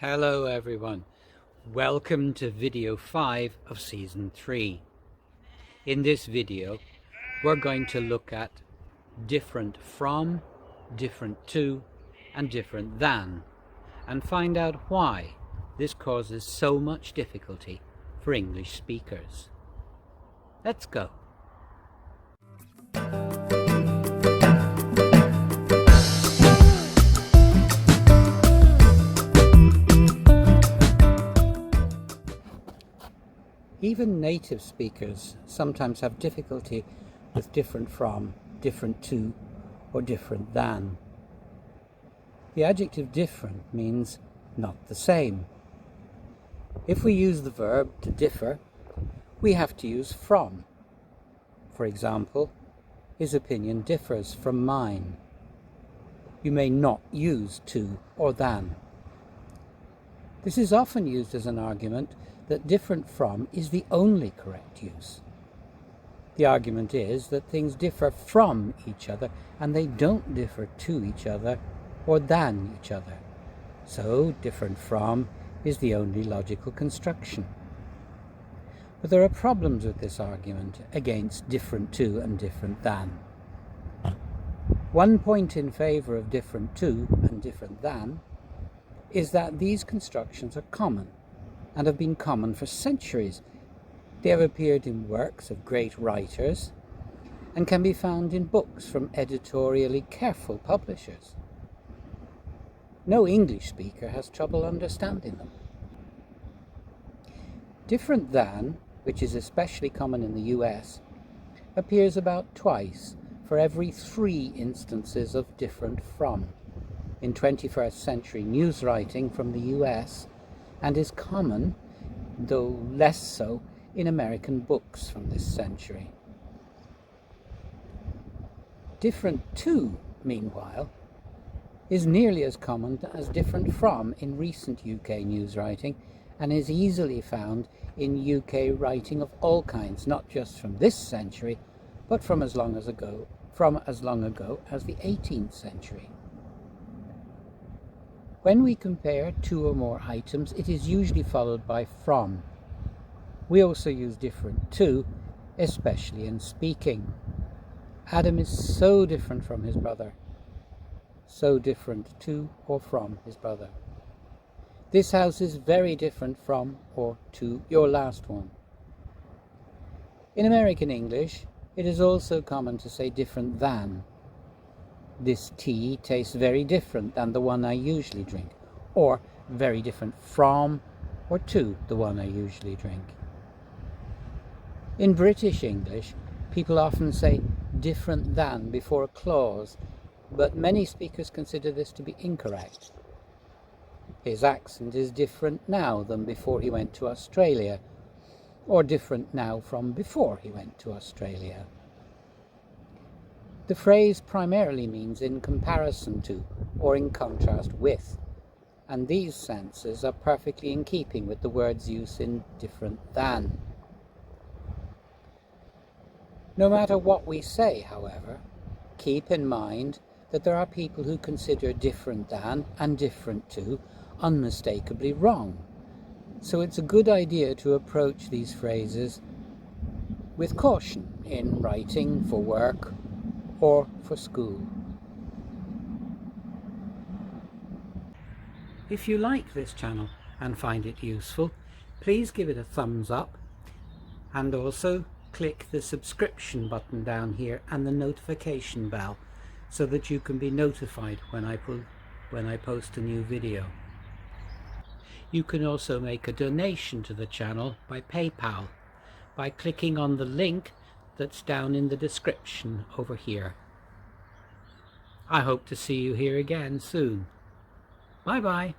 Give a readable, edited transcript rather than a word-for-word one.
Hello everyone, welcome to video 5 of season 3. In this video we're going to look at different from, different to and different than, and find out why this causes so much difficulty for English speakers. Let's go. Even native speakers sometimes have difficulty with different from, different to, or different than. The adjective different means not the same. If we use the verb to differ, we have to use from. For example, his opinion differs from mine. You may not use to or than. This is often used as an argument that different from is the only correct use. The argument is that things differ from each other and they don't differ to each other or than each other. So different from is the only logical construction. But there are problems with this argument against different to and different than. One point in favour of different to and different than is that these constructions are common and have been common for centuries. They have appeared in works of great writers and can be found in books from editorially careful publishers. No English speaker has trouble understanding them. Different than, which is especially common in the US, appears about twice for every 3 instances of different from in 21st century news writing from the US, and is common, though less so, in American books from this century. Different to, meanwhile, is nearly as common as different from in recent UK news writing, and is easily found in UK writing of all kinds, not just from this century, but from as long ago as the 18th century. When we compare 2 or more items, it is usually followed by from. We also use different to, especially in speaking. Adam is so different from his brother. So different to or from his brother. This house is very different from or to your last one. In American English, it is also common to say different than. This tea tastes very different than the one I usually drink, or very different from or to the one I usually drink. In British English, people often say different than before a clause, but many speakers consider this to be incorrect. His accent is different now than before he went to Australia, or different now from before he went to Australia. The phrase primarily means in comparison to or in contrast with, and these senses are perfectly in keeping with the word's use in different than. No matter what we say, however, keep in mind that there are people who consider different than and different to unmistakably wrong. So it's a good idea to approach these phrases with caution in writing for work or for school. If you like this channel and find it useful, please give it a thumbs up, and also click the subscription button down here and the notification bell so that you can be notified when I post a new video. You can also make a donation to the channel by PayPal by clicking on the link that's down in the description over here. I hope to see you here again soon. Bye bye.